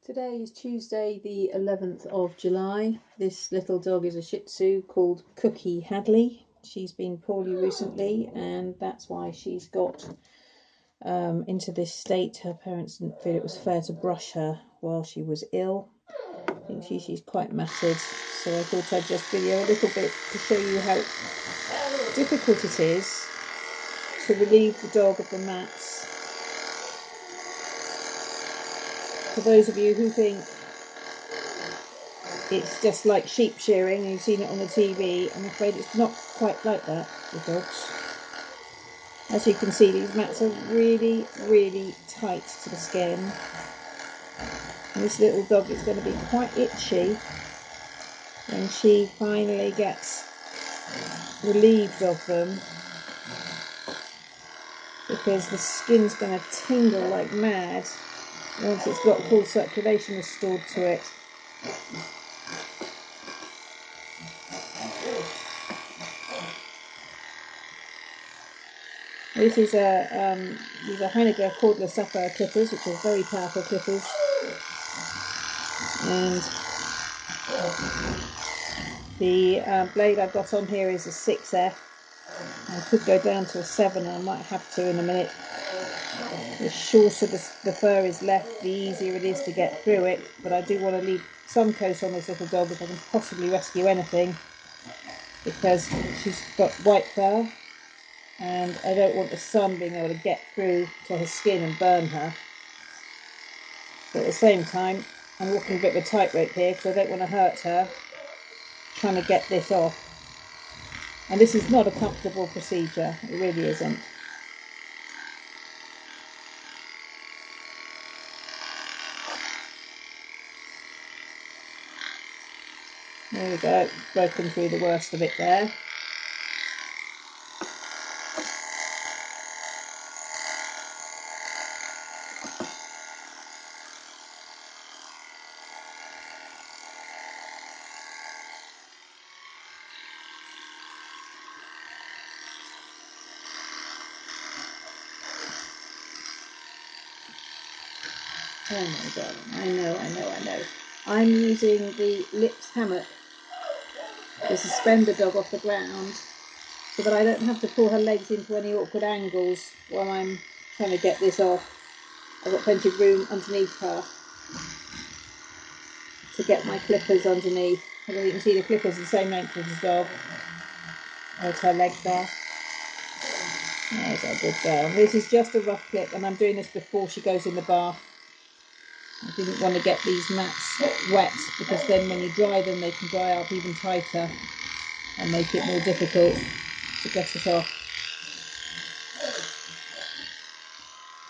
Today is Tuesday the 11th of July. This little dog is a Shih Tzu called Cookie Hadley. She's been poorly recently and that's why she's got into this state. Her parents didn't feel it was fair to brush her while she was ill. I think she's quite matted, so I thought I'd just video a little bit to show you how difficult it is to relieve the dog of the mats. For those of you who think it's just like sheep shearing and you've seen it on the TV, I'm afraid it's not quite like that with dogs. As you can see, these mats are really, really tight to the skin. And this little dog is going to be quite itchy when she finally gets relieved of them, because the skin's going to tingle like mad once it's got full circulation restored to it. This is these are Heinegger cordless sapphire clippers, which are very powerful clippers, and the blade I've got on here is a 6F. I could go down to a 7, I might have to in a minute. The shorter the fur is left, the easier it is to get through it, but I do want to leave some coat on this little dog if I can possibly rescue anything, because she's got white fur and I don't want the sun being able to get through to her skin and burn her. But at the same time, I'm walking a bit of a tightrope here because I don't want to hurt her trying to get this off. And this is not a comfortable procedure, it really isn't. There we go, broken through the worst of it there. Oh my god, I know. I'm using the Lips hammock to suspend the dog off the ground so that I don't have to pull her legs into any awkward angles while I'm trying to get this off. I've got plenty of room underneath her to get my clippers underneath. As you can see, the clippers are the same length as the dog, as her legs are. There's our good girl. This is just a rough clip and I'm doing this before she goes in the bath. I didn't want to get these mats wet because then when you dry them they can dry up even tighter and make it more difficult to get it off.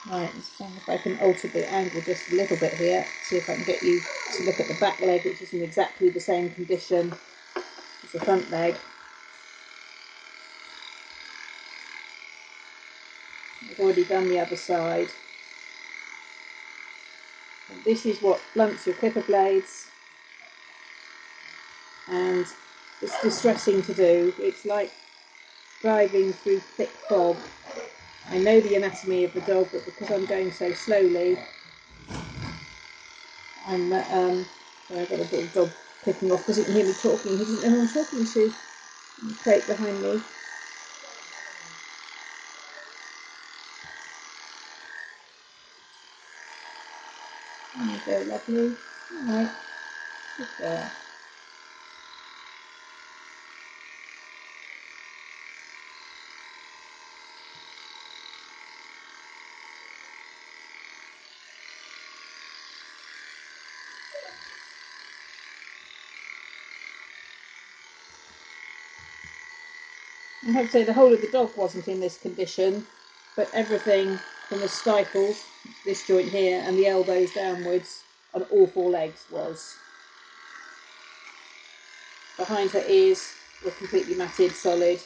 Right, let's see if I can alter the angle just a little bit here, see if I can get you to look at the back leg, which is in exactly the same condition as the front leg. I've already done the other side. And this is what blunts your clipper blades, and it's distressing to do. It's like driving through thick fog. I know the anatomy of the dog, but because I'm going so slowly, I've got a little dog picking off because he can hear me talking. He doesn't know who I'm talking to. The crate behind me. There you go, lovely. Alright, good girl. I have to say the whole of the dog wasn't in this condition, but everything from the stifles, this joint here, and the elbows downwards on all 4 legs was. Behind her ears were completely matted, solid.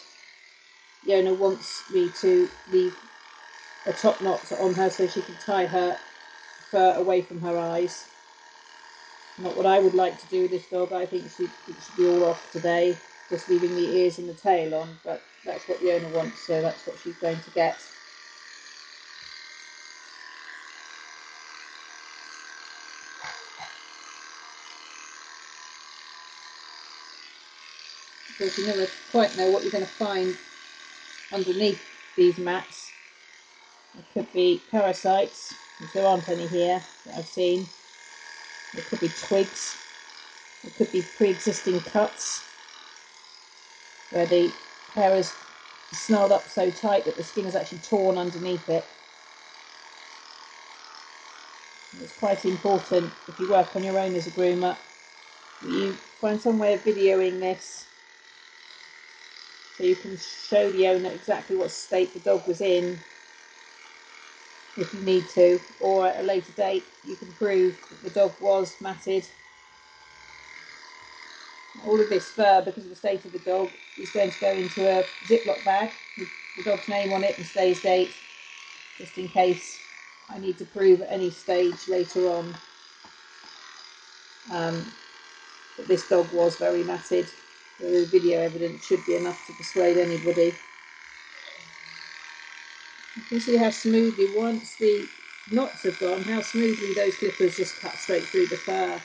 The owner wants me to leave a top knot on her so she can tie her fur away from her eyes. Not what I would like to do with this dog. I think it should be all off today, just leaving the ears and the tail on, but that's what the owner wants, so that's what she's going to get. Because you never quite know what you're going to find underneath these mats. There could be parasites, if there aren't any here that I've seen. There could be twigs. There could be pre-existing cuts where the hair is snarled up so tight that the skin is actually torn underneath it. And it's quite important, if you work on your own as a groomer, that you find some way of videoing this so you can show the owner exactly what state the dog was in if you need to, or at a later date you can prove that the dog was matted. All of this fur, because of the state of the dog, is going to go into a Ziploc bag with the dog's name on it and today's date, just in case I need to prove at any stage later on that this dog was very matted. The video evidence should be enough to persuade anybody. You can see how smoothly, once the knots have gone, how smoothly those clippers just cut straight through the fur.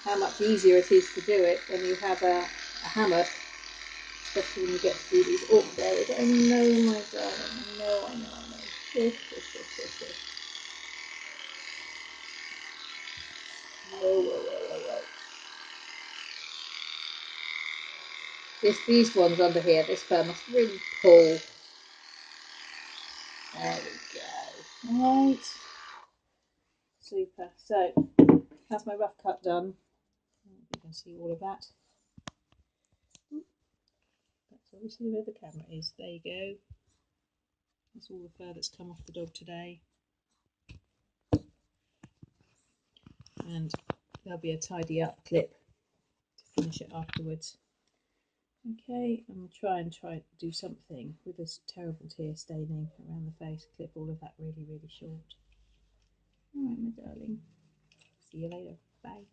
How much easier it is to do it when you have a hammock, especially when you get to do these awkward areas. I know, my darling, I know. Whoa. These ones under here, this fur must really pull. There we go. Right. Super. So, that's my rough cut done. You can see all of that. That's obviously where the camera is. There you go. That's all the fur that's come off the dog today. And there'll be a tidy up clip to finish it afterwards. Okay, I'm going to try and do something with this terrible tear staining around the face. Clip all of that really short. Alright, my darling. See you later. Bye.